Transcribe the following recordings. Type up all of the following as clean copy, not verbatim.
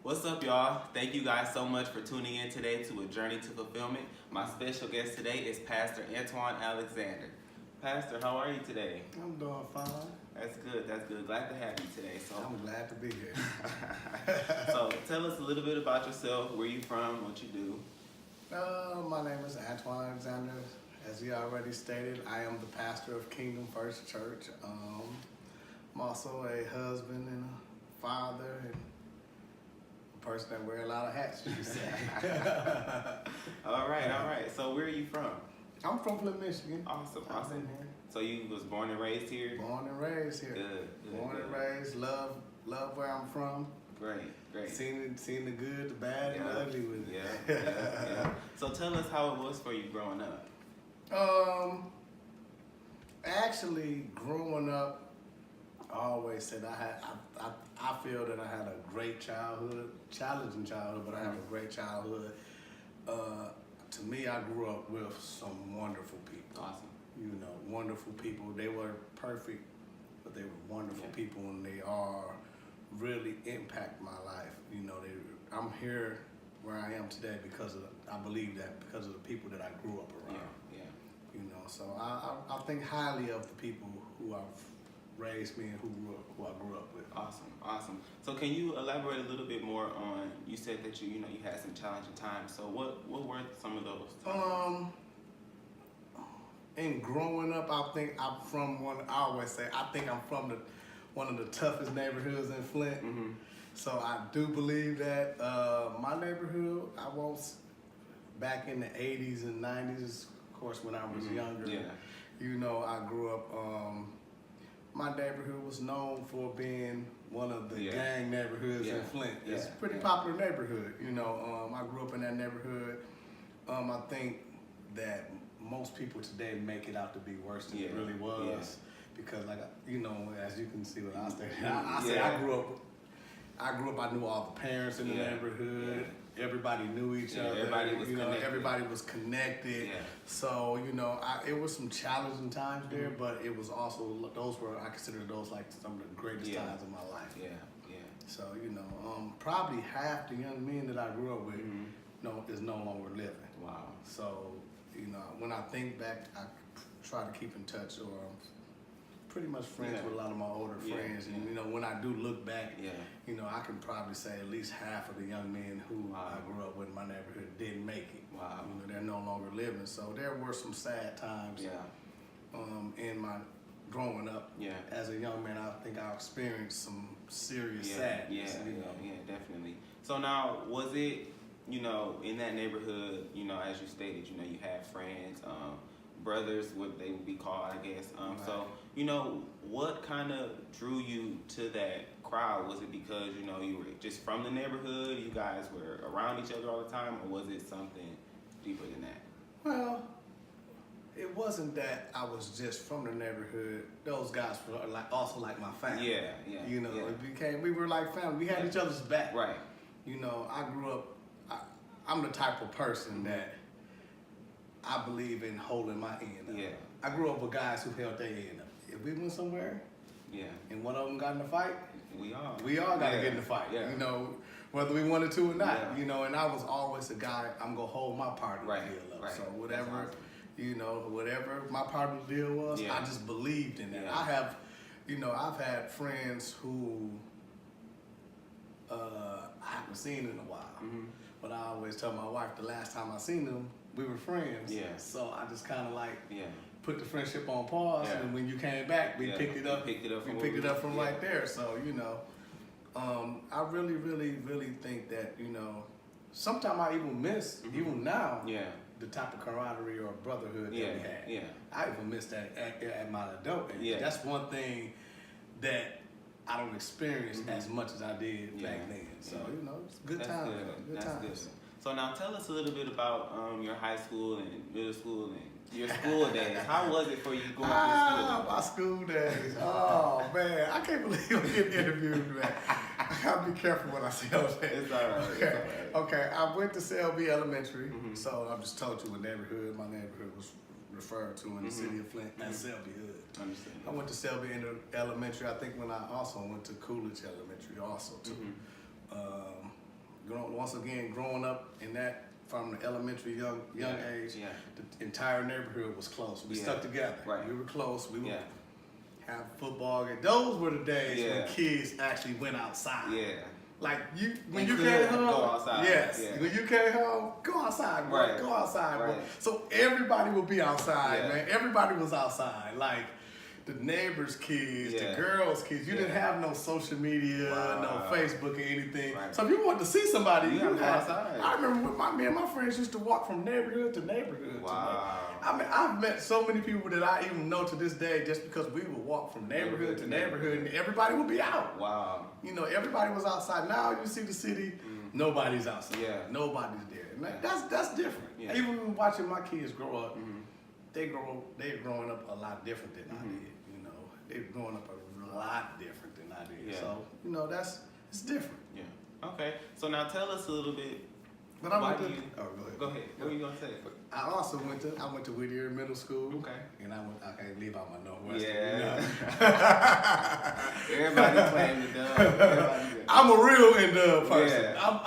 What's up, y'all? Thank you guys so much for tuning in today to A Journey to Fulfillment. My special guest today is Pastor Antwain Alexander. Pastor, how are you today? I'm doing fine. That's good, that's good. Glad to have you today. I'm glad to be here. So tell us a little bit about yourself, where you from, what you do. My name is Antwain Alexander. As he already stated, I am the pastor of Kingdom First Church. I'm also a husband and a father and a person that wears a lot of hats, you could say. All right. So where are you from? I'm from Flint, Michigan. Awesome. Here. So you was born and raised here? Born and raised here. Good. Born and raised, love where I'm from. Great. Seen the good, the bad, and the ugly with it. Yeah. So tell us how it was for you growing up. Actually, growing up, I always said I feel that I had a great childhood, challenging childhood, but I had a great childhood. To me, I grew up with some wonderful people. Awesome. You know, wonderful people. They were perfect, but they were wonderful people, and they are really impact my life. You know, I'm here where I am today because I believe that because of the people that I grew up around. Yeah. You know, so I think highly of the people who have raised me and who I grew up with. Awesome. So can you elaborate a little bit more on? You said that you had some challenging times. So what were some of those times? In growing up, I think I'm from one. I always say I think I'm from one of the toughest neighborhoods in Flint. Mm-hmm. So I do believe that my neighborhood. Back in the '80s and '90s, of course, when I was younger. Yeah. You know, I grew up. My neighborhood was known for being one of the gang neighborhoods in Flint. It's a pretty popular neighborhood. You know, I grew up in that neighborhood. I think that most people today make it out to be worse than it really was, because, like, you know, as you can see what I said, I grew up. I knew all the parents in the neighborhood. Everybody knew each other. Everybody was connected. Yeah. So, you know, it was some challenging times there, but it was also, I consider those like some of the greatest times of my life. Yeah. So, you know, probably half the young men that I grew up with, is no longer living. Wow. So, you know, when I think back, I try to keep in touch, or I'm pretty much friends with a lot of my older friends. And, you know, when I do look back, you know, I can probably say at least half of the young men who I grew up with in my neighborhood didn't make it. Wow. You know, they're no longer living. So there were some sad times in my growing up. Yeah. As a young man, I think I experienced some serious sadness. Yeah, definitely. So now, was it, you know, in that neighborhood, you know, as you stated, you know, you had friends, brothers, what they would be called, I guess. So, you know, what kind of drew you to that crowd? Was it because, you know, you were just from the neighborhood, you guys were around each other all the time, or was it something deeper than that? Well, it wasn't that I was just from the neighborhood. Those guys were also like my family. Yeah. You know, we were like family. We had each other's back. Right. You know, I grew up, I'm the type of person that I believe in holding my end up. Yeah. I grew up with guys who held their end up. If we went somewhere, and one of them got in a fight, we all got to get in the fight. Yeah. You know, whether we wanted to or not. You know, and I was always a guy. I'm gonna hold my part of the deal up. So whatever, you know, whatever my part of the deal was, I just believed in that. I've had friends who I haven't seen in a while, but I always tell my wife the last time I seen them, we were friends. Yeah. So I just kind of like put the friendship on pause, and when you came back, we picked it up. We picked it up from right there. So, you know, I really, really, really think that, you know, sometimes I even miss, even now, the type of camaraderie or brotherhood that we had. Yeah. I even miss that at my adult age. That's one thing that I don't experience as much as I did back then. So, you know, it's good times. Good times. So now tell us a little bit about your high school and middle school and your school days. How was it for you going through school? My school days. Oh, man. I can't believe I'm getting interviewed, man. I gotta be careful when I say those things. It's all right. Okay. I went to CLB Elementary. So I just told you what neighborhood my neighborhood was referred to in the city of Flint as Selby Hood. Understand. I went to Selby Elementary. I think when I also went to Coolidge Elementary also too. once again, growing up in that from the elementary young age, the entire neighborhood was close. We stuck together. Right. We were close. We would have football games. Those were the days when kids actually went outside. Yeah. Like when you came home, go outside. Yes. Yeah. When you came home, go outside, bro. Right. Go outside, bro. Right. So everybody would be outside, man. Everybody was outside. Like the neighbors' kids, the girls' kids. You didn't have no social media, no Facebook or anything. Right. So if you wanted to see somebody, you had outside. I remember with me and my friends used to walk from neighborhood to neighborhood. Wow. I mean, I've met so many people that I even know to this day just because we would walk from neighborhood to neighborhood and everybody would be out. Wow. You know, everybody was outside. Now you see the city, nobody's outside. Yeah. Nobody's there. And that's different. Yeah. Even watching my kids grow up, they're growing up a lot different than I did. You know, they're growing up a lot different than I did. Yeah. So, you know, it's different. Yeah. Okay. So now tell us a little bit. But I went to, go ahead. Go ahead. What were you gonna say? I also went to Whittier Middle School. Okay. And I can't leave out my Northwestern. Yeah. You know? Everybody claimed the dub. I'm a real in-dub person. Yeah.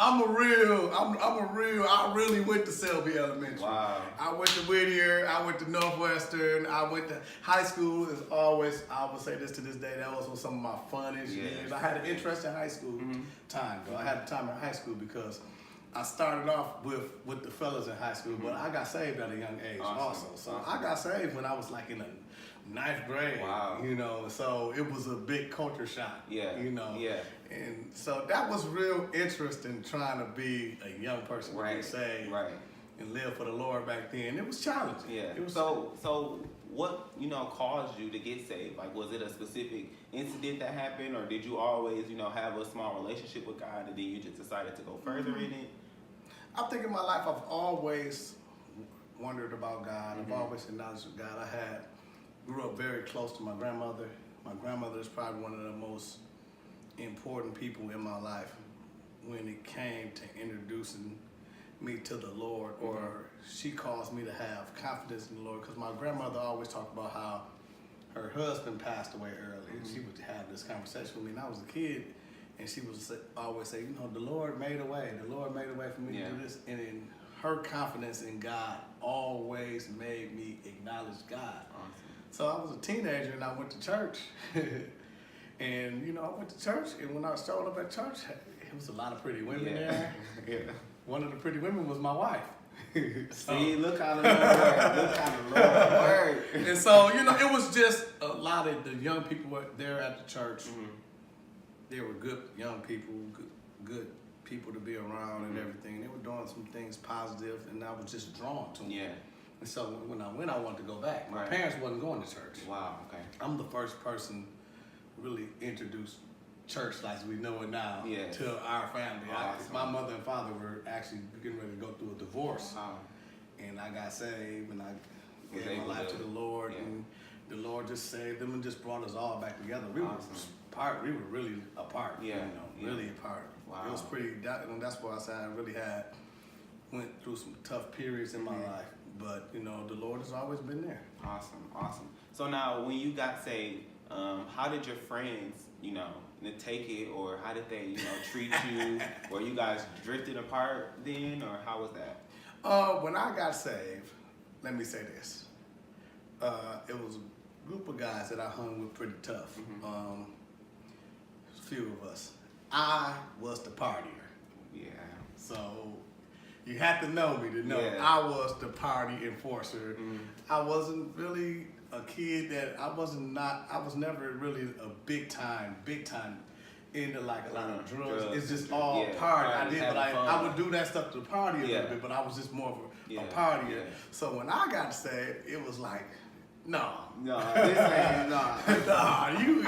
I really went to Selby Elementary. Wow. I went to Whittier, I went to Northwestern, I went to high school. Is always, I will say this to this day, that was some of my funnest years. I had an interest in high school time though. I had a time in high school because I started off with the fellas in high school, but I got saved at a young age also. So I got saved when I was like in the 9th grade. Wow. You know, so it was a big culture shock. Yeah. You know. Yeah. And so that was real interesting trying to be a young person to get saved and live for the Lord back then. It was challenging. Yeah. It was so what, you know, caused you to get saved? Like, was it a specific incident that happened, or did you always, you know, have a small relationship with God and then you just decided to go further in it? I think in my life I've always wondered about God. I've always acknowledged God. I grew up very close to my grandmother. My grandmother is probably one of the most important people in my life when it came to introducing me to the Lord, or she caused me to have confidence in the Lord, because my grandmother always talked about how her husband passed away early. And she would have this conversation with me when I was a kid, and she would always say, you know, the Lord made a way. The Lord made a way for me to do this. And in her confidence in God always made me acknowledge God. Awesome. So I was a teenager and I went to church. And, you know, I went to church, and when I showed up at church, it was a lot of pretty women there. One of the pretty women was my wife. See, look how the Lord worked. And so, you know, it was just a lot of the young people were there at the church. They were good young people, good people to be around and everything. They were doing some things positive, and I was just drawn to them. Yeah. And so when I went, I wanted to go back. My parents wasn't going to church. Wow, okay. I'm the first person really introduced church like we know it now to our family. Awesome. My mother and father were actually getting ready to go through a divorce. And I got saved, and I gave my life to the Lord, and the Lord just saved them and just brought us all back together. We were apart. We were really apart. You know, really apart. Wow. It was pretty. And that's why I said I really went through some tough periods in my life. But you know, the Lord has always been there. Awesome. So now, when you got saved, how did your friends, you know, take it, or how did they, you know, treat you? Were you guys drifted apart then, or how was that? When I got saved, let me say this. It was a group of guys that I hung with pretty tough. A few of us. I was the partier. Yeah. So you have to know me to know I was the party enforcer. I wasn't really a kid that I was never really a big time into like a lot of drugs. It's just all party. I would do that stuff to party a little bit, but I was just more of a partier. Yeah. So when I got saved, it was like, no, this ain't not you.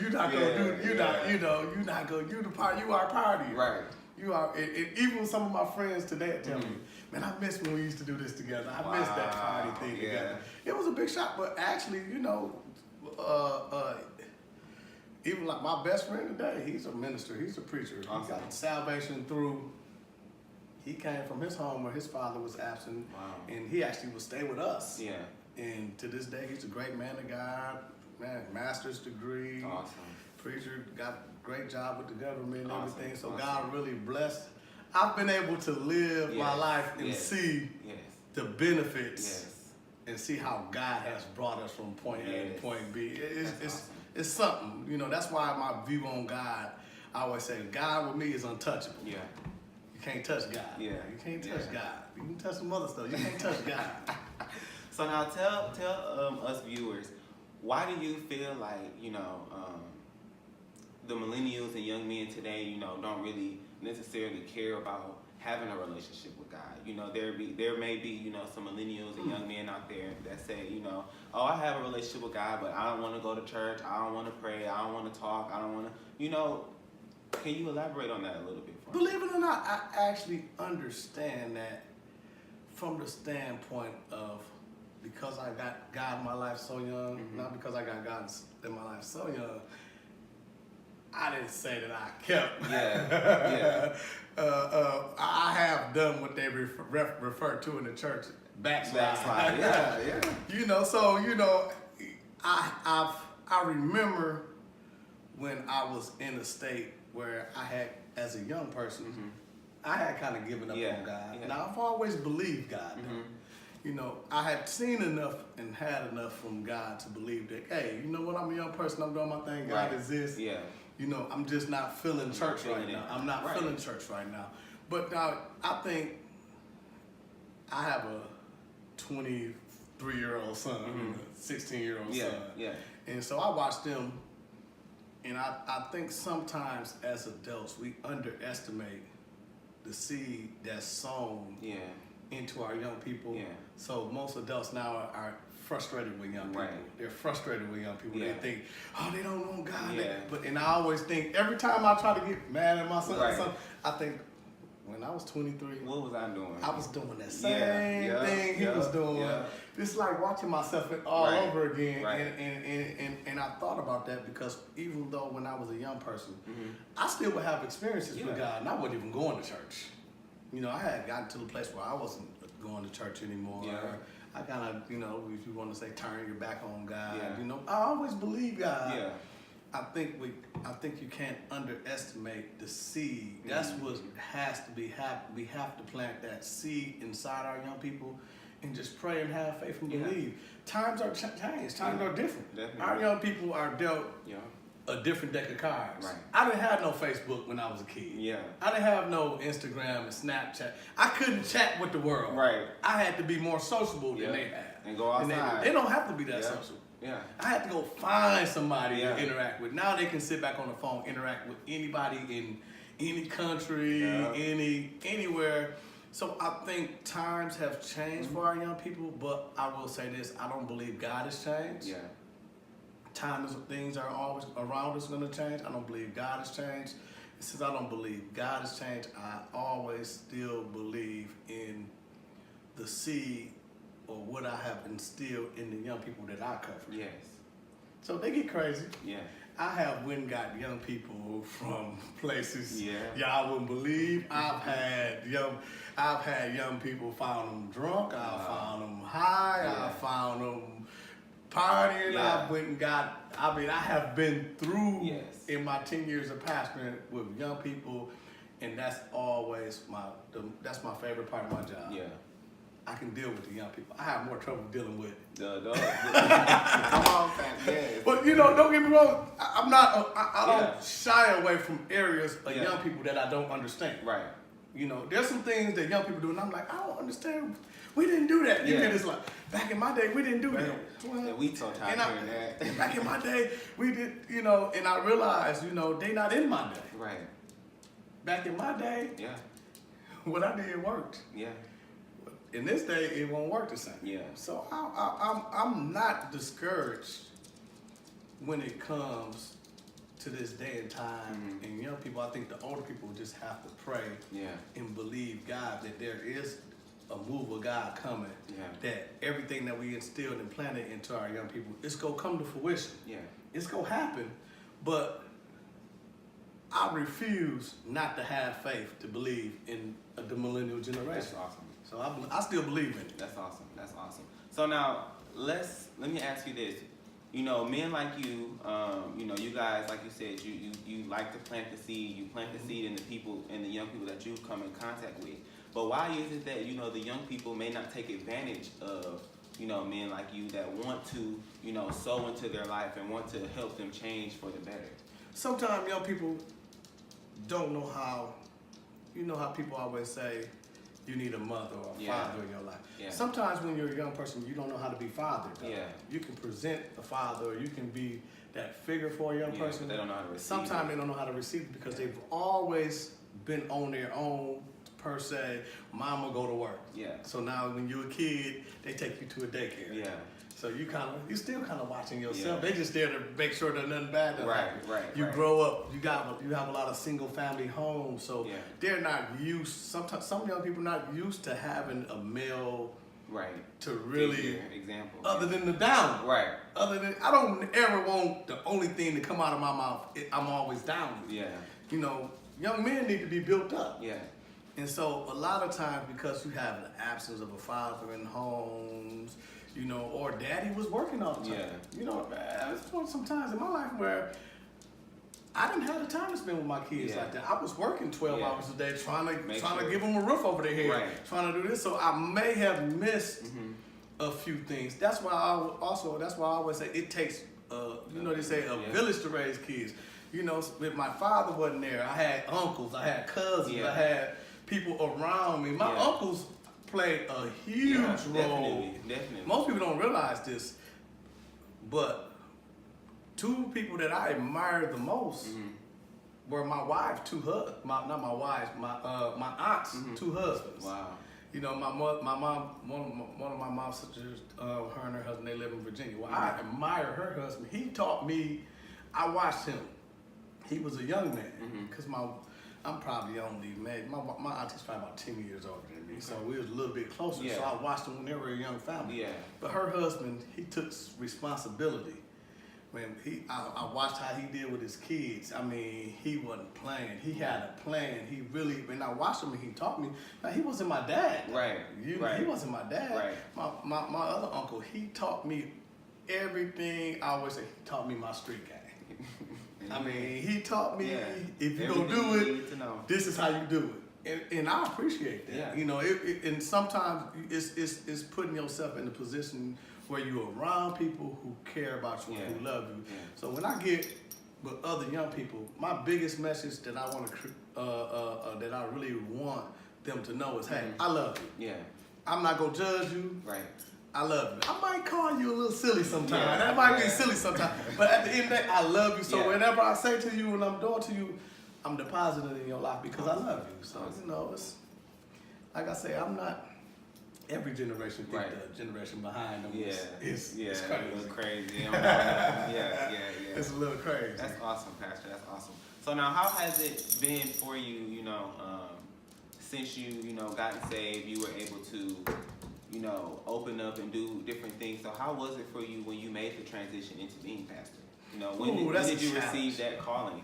You're not gonna do. You're not gonna. You the party. You are party. Right. You are. And even some of my friends today tell me, man, I miss when we used to do this together. I miss that party thing together. It was a big shock, but actually, you know, even like my best friend today, he's a minister. He's a preacher. Awesome. He got salvation through. He came from his home where his father was absent, and he actually would stay with us. Yeah. And to this day, he's a great man of God, man, master's degree. Awesome. Preacher got a great job with the government and Awesome. everything. So Awesome. God really blessed. I've been able to live my life and see the benefits and see how God has brought us from point A to point B. It's something, you know. That's why my view on God, I always say, God with me is untouchable. Yeah. You can't touch God. Yeah. You can't touch God. You can touch some other stuff. You can't touch God. So now tell us viewers, why do you feel like, you know, the millennials and young men today, you know, don't really necessarily care about having a relationship with God? You know, there may be, you know, some millennials and young men out there that say, you know, oh, I have a relationship with God, but I don't want to go to church, I don't want to pray, I don't want to talk, I don't want to, you know, can you elaborate on that a little bit for me? Believe it or not, I actually understand that from the standpoint of, because I got God in my life so young, not because I got God in my life so young, I didn't say that I kept. I have done what they refer to in the church, backslide. You know, so, you know, I remember when I was in a state where I had, as a young person, I had kind of given up on God. Now, I've always believed God. You know, I had seen enough and had enough from God to believe that, hey, you know what, I'm a young person, I'm doing my thing, God exists. You know, I'm just not feeling church right now. I'm not feeling church right now. But now, I think I have a 23-year-old son, 16-year-old son. And so I watch them, and I think sometimes as adults, we underestimate the seed that's sown into our young people. So most adults now are frustrated with young people. They're frustrated with young people. They think, oh, they don't know God. And I always think, every time I try to get mad at my son, I think, when I was 23, what was I doing? I was doing that same thing he was doing. It's like watching myself all over again. And I thought about that because even though when I was a young person, I still would have experiences with God, and I wasn't even going to church. You know, I had gotten to the place where I wasn't going to church anymore. I kind of, you know, if you want to say turn your back on God, you know, I always believe God. I think you can't underestimate the seed. That's what has to be. We have to plant that seed inside our young people and just pray and have faith and believe. Times are changed. Times are different. Our young people are dealt a different deck of cards. I didn't have no Facebook when I was a kid. I didn't have no Instagram and Snapchat. I couldn't chat with the world. I had to be more sociable than they had. And go outside. They don't have to be that social. I had to go find somebody to interact with. Now they can sit back on the phone, interact with anybody in any country, anywhere. So I think times have changed for our young people, but I will say this, I don't believe God has changed. Things are always around us going to change. I don't believe God has changed. And since I don't believe God has changed, I always still believe in the seed or what I have instilled in the young people that I cover. So they get crazy. I have went and got young people from places y'all wouldn't believe. I've had young people found them drunk. I found them high. I found them partying. I have been through in my 10 years of pastoring with young people, and that's always that's my favorite part of my job. I can deal with the young people. I have more trouble dealing with. Come on, fam. But you know, don't get me wrong. I'm not. I don't shy away from areas of young people that I don't understand. You know, there's some things that young people do, and I'm like, I don't understand. We didn't do that. You it's like, back in my day, we didn't do that. We so tired of hearing that. Back in my day, we did, you know, and I realized, you know, they not in my day. Back in my day, what I did worked. In this day, it won't work the same. So I'm not discouraged when it comes to this day and time. And young people, I think the older people just have to pray and believe God that there is a move of God coming. That everything that we instilled and planted into our young people, it's gonna come to fruition. It's gonna happen, but I refuse not to have faith to believe in the millennial generation. That's awesome. So I still believe in it. That's awesome. So now let me ask you this. you know, men like you, you know, you guys, like you said, you like to plant the seed. You plant the seed in the people, in the young people that you come in contact with. But why is it that, you know, the young people may not take advantage of, you know, men like you that want to, you know, sow into their life and want to help them change for the better? Sometimes young people don't know how, you know how people always say you need a mother or a father in your life. Yeah. Sometimes when you're a young person, you don't know how to be fathered. Yeah. You can present a father, or you can be that figure for a young person. But they don't know how to receive Sometimes they don't know how to receive it because they've always been on their own, per se. Mama go to work. Yeah. So now when you're a kid, they take you to a daycare. Yeah. So you still kind of watching yourself. Yeah. They just there to make sure that nothing bad doesn't happen. You grow up, you have a lot of single family homes, so they're not used. Sometimes some young people not used to having a male to really example. Other than the down. Other than I don't ever want the only thing to come out of my mouth. I'm always down. Yeah. You know, young men need to be built up. Yeah. And so a lot of times because you have the absence of a father in homes, you know, or daddy was working all the time. Yeah. You know, there's some times in my life where I didn't have the time to spend with my kids like that. I was working 12 hours a day trying to give them a roof over their head, trying to do this. So I may have missed a few things. That's why I always say it takes, you know, they say a village to raise kids. You know, if my father wasn't there, I had uncles, I had cousins, I had people around me. My uncles played a huge role. Definitely. Most people don't realize this, but two people that I admired the most were my wife's my aunt's two husbands. Wow. You know, my mom, one of my mom's sisters, her and her husband, they live in Virginia. Well, I admire her husband. He taught me. I watched him. He was a young man because I'm probably only maybe my auntie's probably about 10 years older than me, so we was a little bit closer. Yeah. So I watched them when they were a young family. Yeah. But her husband, he took responsibility. When I watched how he did with his kids. I mean, he wasn't playing. He had a plan. He really. When I watched him and he taught me. Now he wasn't my dad. Right. He wasn't my dad. Right. My other uncle, he taught me everything. I always say he taught me my street game. I mean, he taught me if you don't do it, this is how you do it, and I appreciate that. Yeah. You know, and sometimes it's putting yourself in a position where you're around people who care about you and who love you. Yeah. So when I get with other young people, my biggest message that I want to that I really want them to know is, hey, I love you. Yeah. I'm not gonna judge you. Right. I love you. I might call you a little silly sometimes. Yeah. That might be silly sometimes. But at the end of the day, I love you. So whenever I say to you and I'm doing to you, I'm depositing in your life because I love you. So, you know, it's like I say, I'm not every generation think the generation behind them is crazy. It's a little crazy. It's a little crazy. That's awesome, Pastor. That's awesome. So now, how has it been for you, you know, since you know, gotten saved, you were able to, you know, open up and do different things. So how was it for you when you made the transition into being pastor? You know, when did you receive that calling?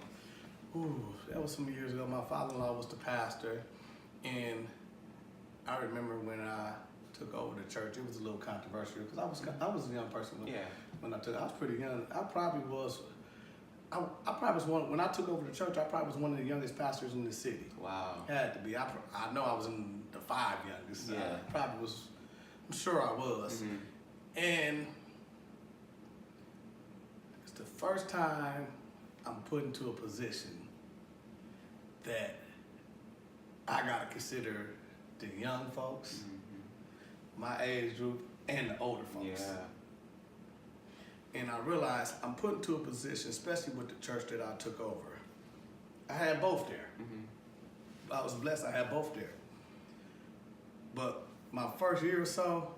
That was some years ago. My father-in-law was the pastor, and I remember when I took over the church, it was a little controversial because I was a young person when I was pretty young. I probably was one, when I took over the church, I probably was one of the youngest pastors in the city. Wow. Had to be. I know I was in the 5 youngest. Yeah. I probably was. I'm sure I was. And it's the first time I'm put into a position that I gotta consider the young folks, my age group, and the older folks. Yeah. And I realized I'm put into a position, especially with the church that I took over. I had both there. I was blessed, I had both there. But my first year or so,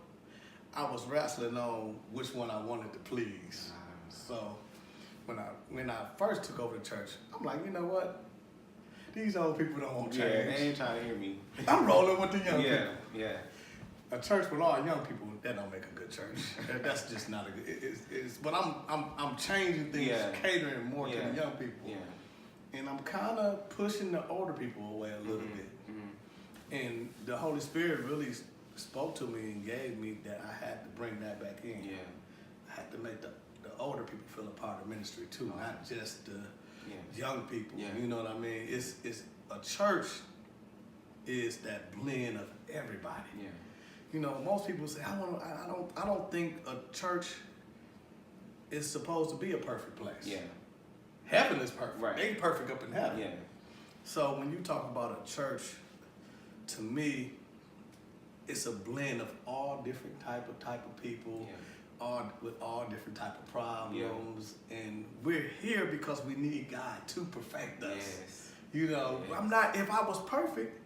I was wrestling on which one I wanted to please. So when I first took over the church, I'm like, you know what? These old people don't want change. Yeah, they ain't trying to hear me. I'm rolling with the young people. Yeah. A church with all young people, that don't make a good church. That's just not a good. But I'm changing things, catering more to the young people. Yeah. And I'm kind of pushing the older people away a little bit. And the Holy Spirit really spoke to me and gave me that I had to bring that back in. Yeah. I had to make the older people feel a part of ministry too, not just the young people. Yeah. You know what I mean? It's a church is that blend of everybody. Yeah. You know, most people say, I don't think a church is supposed to be a perfect place. Yeah. Heaven is perfect. Right. They perfect up in heaven. Yeah. So when you talk about a church, to me, it's a blend of all different type of people, with all different type of problems, and we're here because we need God to perfect us. Yes. You know, Yes. I'm not. If I was perfect,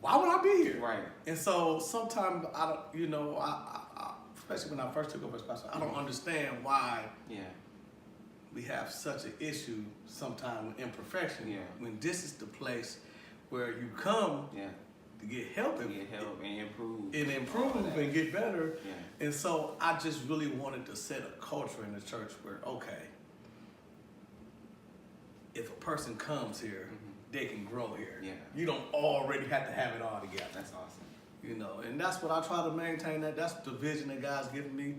why would I be here? Right. And so sometimes I don't. You know, I especially when I first took over as pastor, I don't understand why. Yeah. We have such an issue sometimes with imperfection. Yeah. When this is the place where you come to get help and improve. And improve and get better. Yeah. And so I just really wanted to set a culture in the church where, okay, if a person comes here, they can grow here. Yeah. You don't already have to have it all together. That's awesome. You know, and that's what I try to maintain. That's the vision that God's given me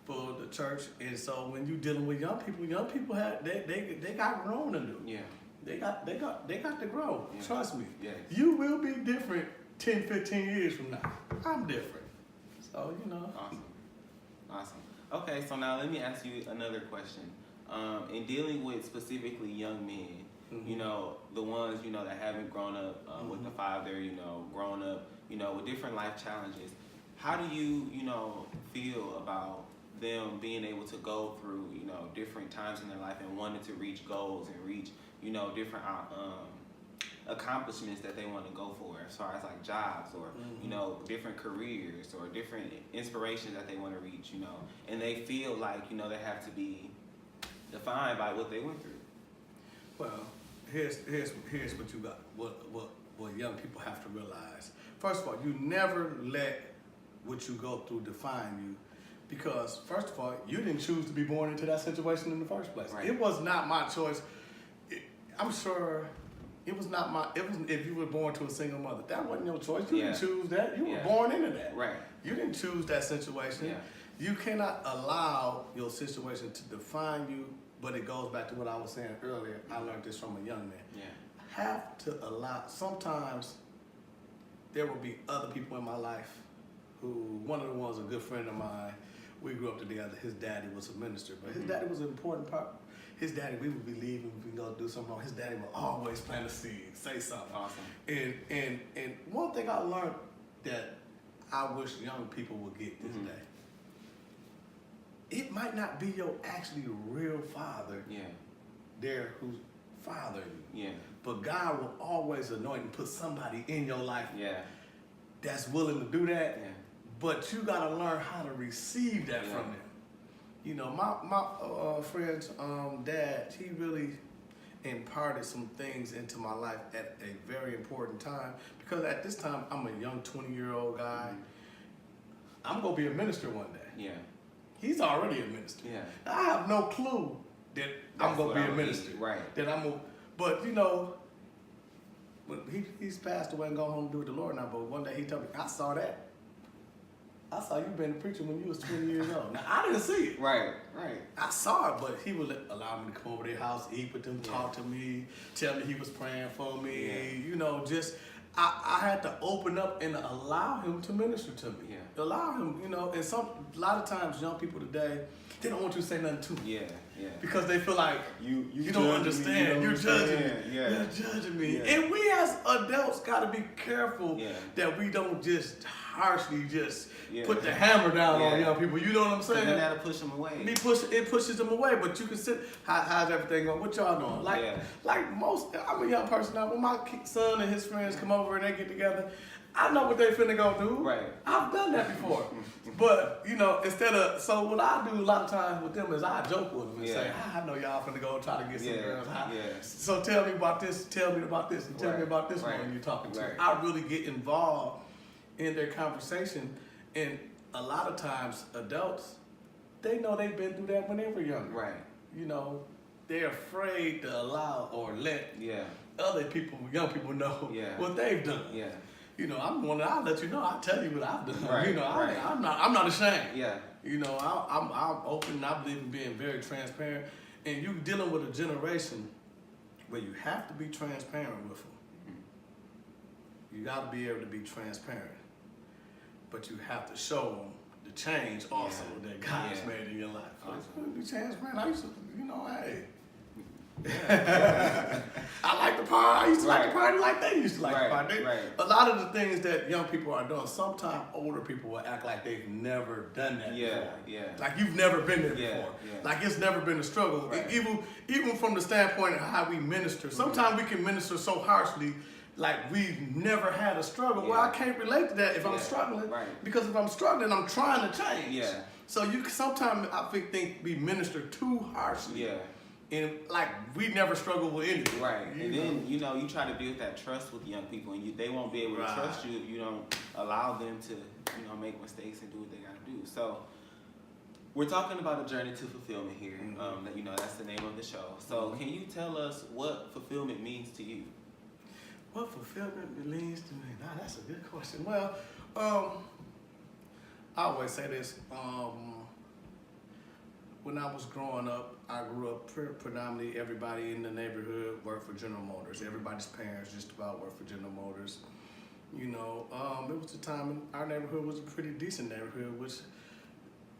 for the church. And so when you're dealing with young people have they got growing to do. Yeah. They got to grow. Yeah. Trust me. Yes. You will be different 10, 15 years from now. I'm different. So, you know. Awesome. Okay, so now let me ask you another question. In dealing with specifically young men, you know, the ones, you know, that haven't grown up with the father, you know, grown up, you know, with different life challenges, how do you, you know, feel about them being able to go through, you know, different times in their life and wanting to reach goals and reach, you know, different accomplishments that they want to go for as far as like jobs or, you know, different careers or different inspirations that they want to reach, you know, and they feel like, you know, they have to be defined by what they went through? Well, here's what you got. What young people have to realize. First of all, you never let what you go through define you. Because, first of all, you didn't choose to be born into that situation in the first place. Right. It was not my choice. I'm sure it was not my. It was if you were born to a single mother. That wasn't your choice. You didn't choose that. You were born into that. Right. You didn't choose that situation. Yeah. You cannot allow your situation to define you. But it goes back to what I was saying earlier. I learned this from a young man. Yeah. Have to allow. Sometimes there will be other people in my life who. One of the ones, a good friend of mine. We grew up together. His daddy was a minister, but his daddy was an important part. His daddy, we would be leaving, we go do something wrong. His daddy would always plant a seed, say something. Awesome. And one thing I learned that I wish young people would get this day. It might not be your actually real father. Yeah. There who's fathering you. Yeah. But God will always anoint and put somebody in your life. Yeah. That's willing to do that. Yeah. But you gotta learn how to receive that from them. You know, my friend's dad, he really imparted some things into my life at a very important time. Because at this time, I'm a young 20-year-old guy. I'm gonna be a minister one day. Yeah. He's already a minister. Yeah. I have no clue that I'm gonna be a minister. Right. That but you know, when he's passed away and gone home to do with the Lord now. But one day he told me, I saw that. I saw you been preaching when you was 20 years old. Now, I didn't see it. Right. I saw it, but he would allow me to come over to their house, eat with them, talk to me, tell me he was praying for me. Yeah. You know, just, I had to open up and allow him to minister to me. Yeah. Allow him, you know, and a lot of times young people today, they don't want you to say nothing to me. Yeah. Because they feel like you don't understand. You're judging me. Yeah. You're judging me. Yeah. And we as adults got to be careful that we don't just harshly just put the hammer down on young people. You know what I'm saying? You gotta push them away. It pushes them away, but you can sit. How's everything going? What y'all doing? Like most, I'm a young person now. When my son and his friends come over and they get together, I know what they finna go do. Right. I've done that before. But, you know, so what I do a lot of times with them is I joke with them and say, I know y'all finna go try to get some girls. So tell me about this, and tell me about this one you're talking to. I really get involved in their conversation. And a lot of times adults, they know they've been through that when they were young. Right. You know, they're afraid to allow or let other people, young people know what they've done. Yeah. you know, I'll let you know. I'll tell you what I've done. Right, You know, right. I'm not ashamed. Yeah. You know, I'm open. I believe in being very transparent. And you dealing with a generation where you have to be transparent with them. You got to be able to be transparent, but you have to show them the change also that God's made in your life. Awesome. Be transparent. I used to, you know, hey. I like the party. I used to like the party like they used to like the party. A lot of the things that young people are doing, sometimes older people will act like they've never done that before. Like you've never been there before. Like it's never been a struggle. Even from the standpoint of how we minister, sometimes we can minister so harshly like we've never had a struggle. Well, I can't relate to that if I'm struggling. Because if I'm struggling, I'm trying to change. So you sometimes I think we minister too harshly. And like we never struggle with anything. And then you know you try to build that trust with young people, and they won't be able to trust you if you don't allow them to make mistakes and do what they gotta do. So we're talking about a journey to fulfillment here. That's the name of the show. So can you tell us what fulfillment means to you? What fulfillment means to me? Now that's a good question. Well, I always say this. When I was growing up, I grew up predominantly everybody in the neighborhood worked for General Motors. Everybody's parents just about worked for General Motors. You know, it was a time our neighborhood was a pretty decent neighborhood, which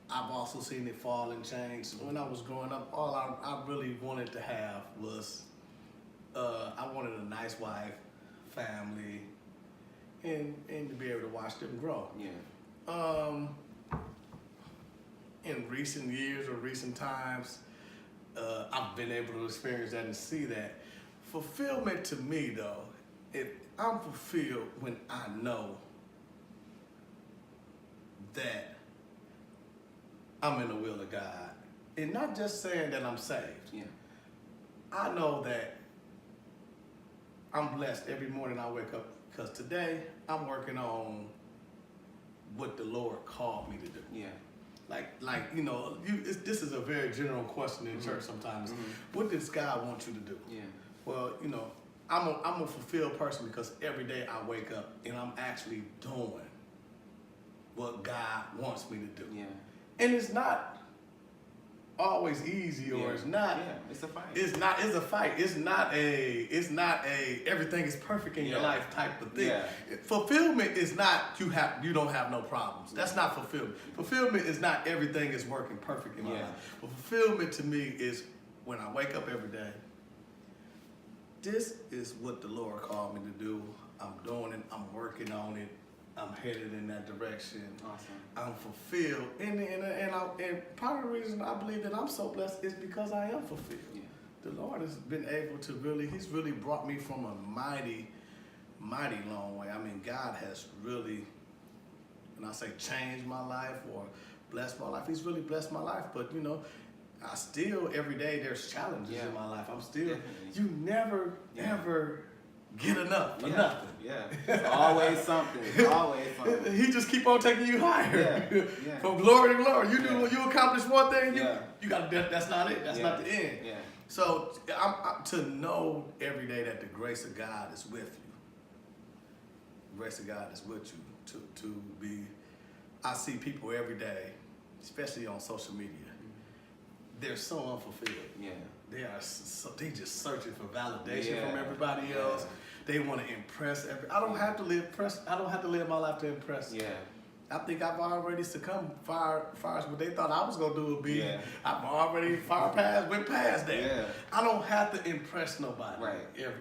I've also seen it fall and change. When I was growing up, all I really wanted to have was, I wanted a nice wife, family, and to be able to watch them grow. In recent years or recent times, I've been able to experience that and see that. Fulfillment to me, though, I'm fulfilled when I know that I'm in the will of God. And not just saying that I'm saved. I know that I'm blessed every morning I wake up, because today I'm working on what the Lord called me to do. Like you know, this is a very general question in church sometimes. What does God want you to do? Well, you know, I'm a fulfilled person because every day I wake up and I'm actually doing what God wants me to do. And it's not always easy, or it's not. It's a fight. It's a fight. It's not a everything is perfect in your life type of thing. Fulfillment is not you don't have no problems. That's not fulfillment. Fulfillment is not everything is working perfect in my life. But fulfillment to me is when I wake up every day. This is what the Lord called me to do. I'm doing it. I'm working on it. I'm headed in that direction. I'm fulfilled. And part of the reason I believe that I'm so blessed is because I am fulfilled. The Lord has been able to He's really brought me from a mighty, mighty long way. I mean, God has really, when I say changed my life or blessed my life, He's really blessed my life. But, you know, I still, every day, there's challenges in my life. I'm still, you never, ever get enough for nothing. It's always something. It's always something. He just keep on taking you higher. From glory to glory. You accomplish one thing, you got that's not it. That's not the end. So I'm to know every day that the grace of God is with you. The grace of God is with you. To be, I see people every day, especially on social media. They're so unfulfilled. They just searching for validation from everybody else. They want to impress I don't have to live my life to impress. I think I've already succumbed far as what they thought I was gonna do would be. I've already went past that. I don't have to impress nobody.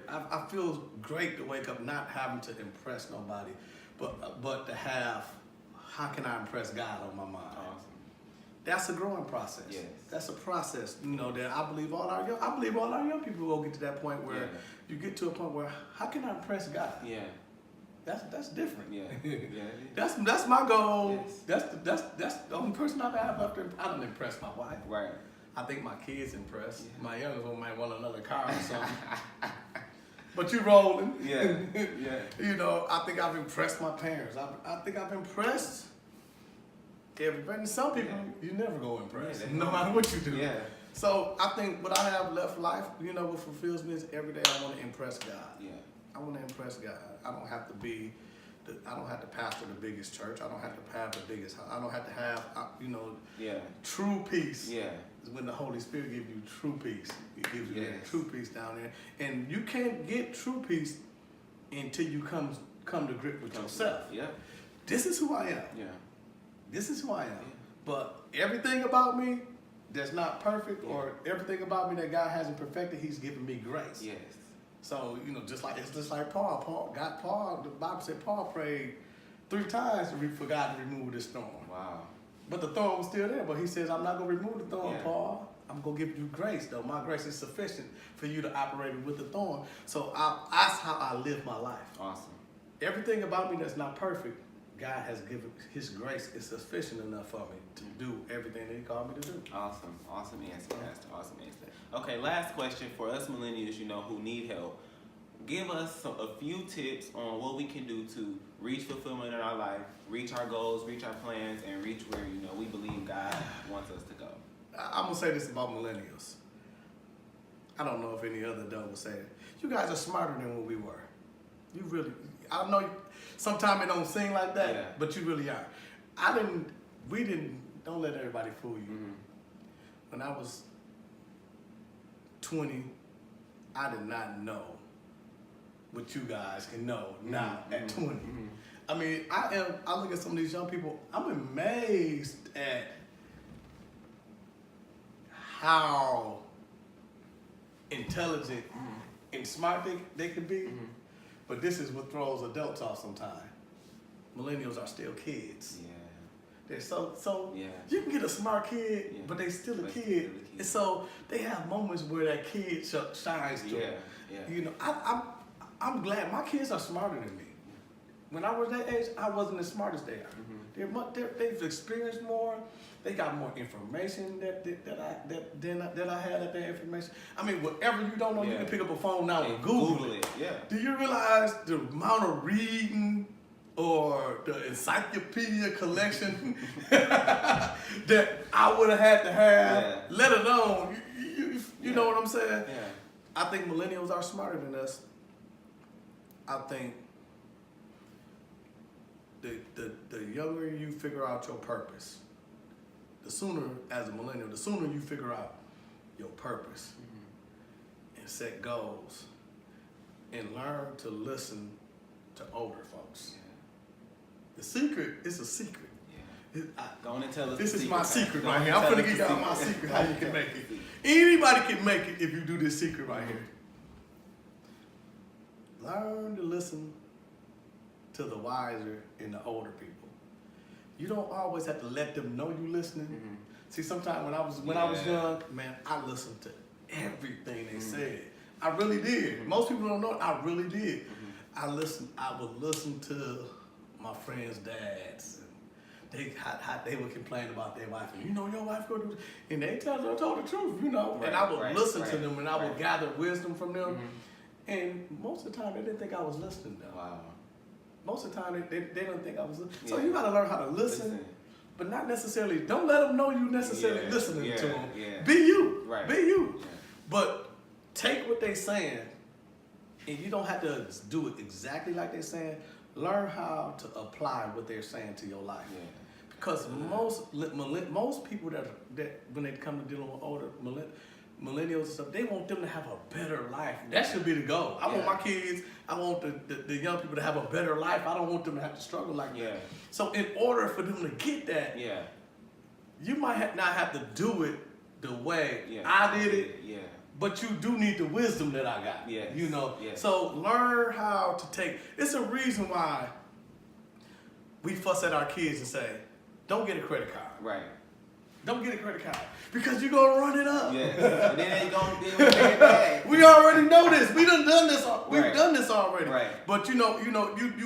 I feel great to wake up not having to impress nobody, but to have, how can I impress God on my mind? That's a growing process. That's a process, you know, that I believe all our young people will get to that point where you get to a point where, how can I impress God? That's different. That's my goal. That's the only person I have up there. I don't impress my wife. I think my kids impressed. My youngest one might want another car or something. But you rolling. You know, I think I've impressed my parents. I think I've impressed everybody. And some people you never go impress, no matter what you do. So I think what I have left life, you know, what fulfills me is every day I want to impress God. I want to impress God. I don't have to be I don't have to pastor the biggest church. I don't have to have the biggest house. I don't have to have, true peace. Yeah. Is when the Holy Spirit gives you true peace. It gives you that true peace down there. And you can't get true peace until you come to grip with yourself. Yeah. This is who I am. Yeah. This is who I am. Yeah. But everything about me that's not perfect, or everything about me that God hasn't perfected, He's given me grace. Yes. So, it's just like Paul. The Bible said Paul prayed 3 times for God to remove this thorn. Wow. But the thorn was still there. But he says, I'm not going to remove the thorn, Paul. I'm going to give you grace, though. My grace is sufficient for you to operate with the thorn. So that's how I live my life. Awesome. Everything about me that's not perfect, God has given His grace is sufficient enough for me to do everything that He called me to do. Awesome. Awesome answer, Pastor. Awesome answer. Okay, last question for us millennials, who need help. Give us a few tips on what we can do to reach fulfillment in our life, reach our goals, reach our plans, and reach where, we believe God wants us to go. I'm going to say this about millennials. I don't know if any other adult will say it. You guys are smarter than what we were. You really, I know sometimes it don't seem like that, but you really are. Don't let everybody fool you. Mm-hmm. When I was 20, I did not know what you guys can know now at 20. Mm-hmm. I mean, I look at some of these young people, I'm amazed at how intelligent and smart they can be. Mm-hmm. But this is what throws adults off sometimes. Millennials are still kids. Yeah. They're so you can get a smart kid, but they still a kid. And so they have moments where that kid shines through. Yeah. I'm glad my kids are smarter than me. When I was that age, I wasn't as smart as they are. Mm-hmm. They've experienced more. They got more information that I had at that information. I mean, whatever you don't know, you can pick up a phone now and Google it. Yeah. Do you realize the amount of reading or the encyclopedia collection that I would have had to have, let alone, you know what I'm saying? Yeah. I think millennials are smarter than us. I think the younger you figure out your purpose, the sooner, as a millennial, the sooner you figure out your purpose and set goals and learn to listen to older folks. Yeah. The secret is a secret. Yeah. Go on and tell us. This is my secret right here. I'm going to give y'all my secret how you can make it. Anybody can make it if you do this secret right here. Learn to listen to the wiser and the older people. You don't always have to let them know you listening. Mm-hmm. See, sometimes when I was young, man, I listened to everything they said. I really did. Mm-hmm. Most people don't know it. I really did. Mm-hmm. I would listen to my friends' dads. How they would complain about their wife. And, your wife go do, and they told the truth, Right, and I would listen to them, and I would gather wisdom from them. Mm-hmm. And most of the time, they didn't think I was listening, though. Wow. Most of the time, they don't think I was listening. So you got to learn how to listen, but not necessarily. Don't let them know you necessarily listening to them. Yeah. Be you. Right. Be you. Yeah. But take what they're saying, and you don't have to do it exactly like they're saying. Learn how to apply what they're saying to your life. Yeah. Because most people that when they come to dealing with older millennials and stuff, they want them to have a better life. That should be the goal. I want my kids, I want the young people to have a better life. I don't want them to have to struggle like that. So in order for them to get that, you might not have to do it the way I did it, but you do need the wisdom that I got. So learn how to take, it's a reason why we fuss at our kids and say, don't get a credit card. Right. Don't get a credit card because you're gonna run it up. Yeah, and then they gonna be pay it back. We already know this. We done this. We've done this already. Right. But you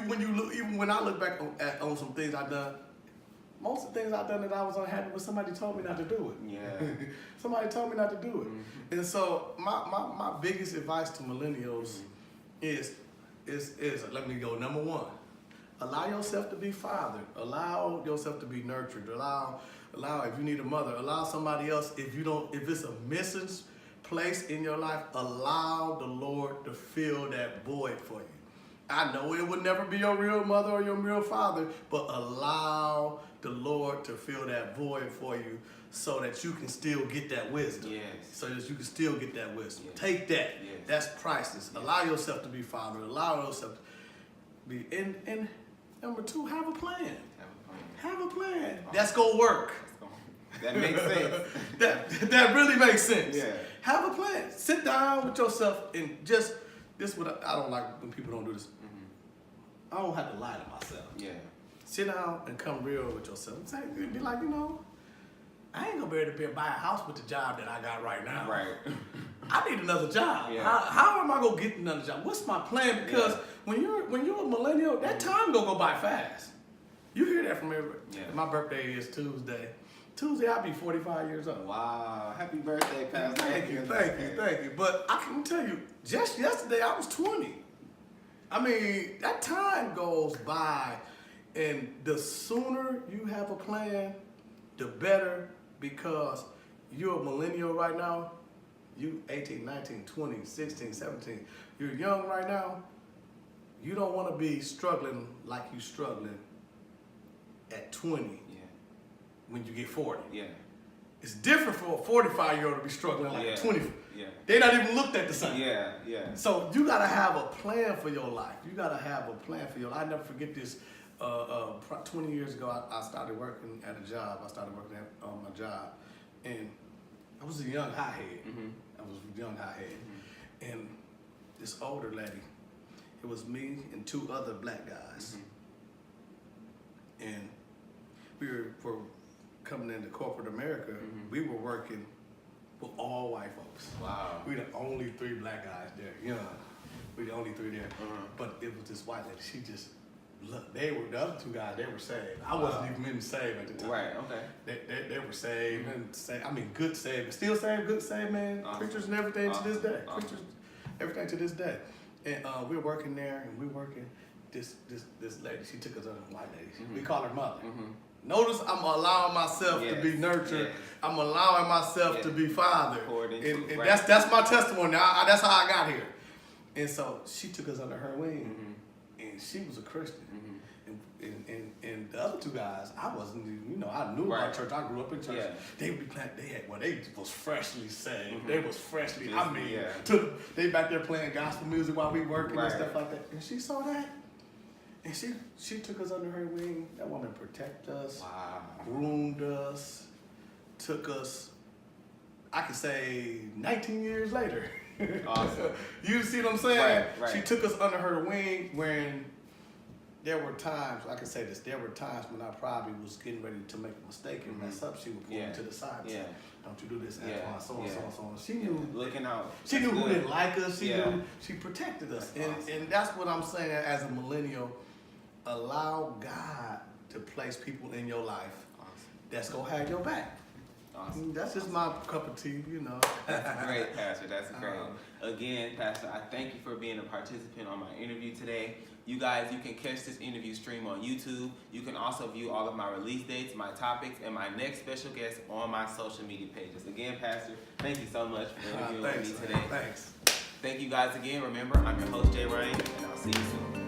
when you look, even when I look back on some things I've done, most of the things I've done that I was unhappy with, somebody told me not to do it. Yeah. Somebody told me not to do it. Mm-hmm. And so my biggest advice to millennials is let me go. Number one, allow yourself to be fathered. Allow yourself to be nurtured. Allow if you need a mother, allow somebody else. If it's a missing place in your life, allow the Lord to fill that void for you. I know it would never be your real mother or your real father, but allow the Lord to fill that void for you so that you can still get that wisdom. Yes. So that you can still get that wisdom. Yes. Take that. Yes. That's priceless. Yes. Allow yourself to be fathered. Allow yourself to be. And number 2, have a plan. Have a plan. That's going to work. That makes sense. that really makes sense. Yeah. Have a plan. Sit down with yourself and just, this is what I don't like when people don't do this. I don't have to lie to myself. Yeah. Sit down and come real with yourself. Be like, I ain't gonna be able to buy a house with the job that I got right now. Right. I need another job. Yeah. How am I gonna get another job? What's my plan? Because when you're a millennial, that time gonna go by fast. You hear that from everybody. Yeah. My birthday is Tuesday. Tuesday I'll be 45 years old. Wow. Happy birthday, Pastor. Thank you. But I can tell you, just yesterday I was 20. I mean, that time goes by, and the sooner you have a plan, the better, because you're a millennial right now. You 18, 19, 20, 16, 17. You're young right now. You don't want to be struggling like you're struggling at 20 when you get 40. Yeah. It's different for a 45-year-old to be struggling like a 20. Yeah. They're not even looked at the same. Yeah. Yeah. So you gotta have a plan for your life. You gotta have a plan for your life. I never forget this. 20 years ago, I started working at a job. I started working at my job, and I was a young hothead. I was a young hothead, and this older lady. It was me and 2 other black guys, and we were coming into corporate America. We were working with all white folks. Wow. We the only 3 black guys there. We the only 3 there. But it was this white lady. She just look. They were the other 2 guys. They were saved. I wasn't even saved at the time. Right. Okay. They were saved and saved. I mean, good saved. Still saved. Good saved, man. Awesome. Preachers and everything to this day. Awesome. Preachers, everything to this day. And we were working there, and we were working. This lady. She took us under the white lady. We call her mother. Notice I'm allowing myself to be nurtured. Yes. I'm allowing myself to be fathered. And right. that's my testimony. That's how I got here. And so she took us under her wing, and she was a Christian. And the other 2 guys, I wasn't. I knew about church. I grew up in church. Yeah. They would be playing. They was freshly saved. They was freshly. They back there playing gospel music while we working and stuff like that. And she saw that. And she took us under her wing. That woman protected us, groomed us, took us, I could say 19 years later. Awesome. You see what I'm saying? Right. She took us under her wing when there were times, I can say this, there were times when I probably was getting ready to make a mistake and mess up. She would pull me to the side and say, don't you do this, Antwain, so and so and so on. She knew. Looking out. She knew who didn't like us. She knew. She protected us. And that's what I'm saying as a millennial. Allow God to place people in your life that's going to have your back. Awesome. That's just my cup of tea, That's great, Pastor. That's great. Again, Pastor, I thank you for being a participant on my interview today. You guys, you can catch this interview stream on YouTube. You can also view all of my release dates, my topics, and my next special guest on my social media pages. Again, Pastor, thank you so much for interviewing with me today. Thanks. Thank you guys again. Remember, I'm your host, Jay Ryan, and I'll see you soon.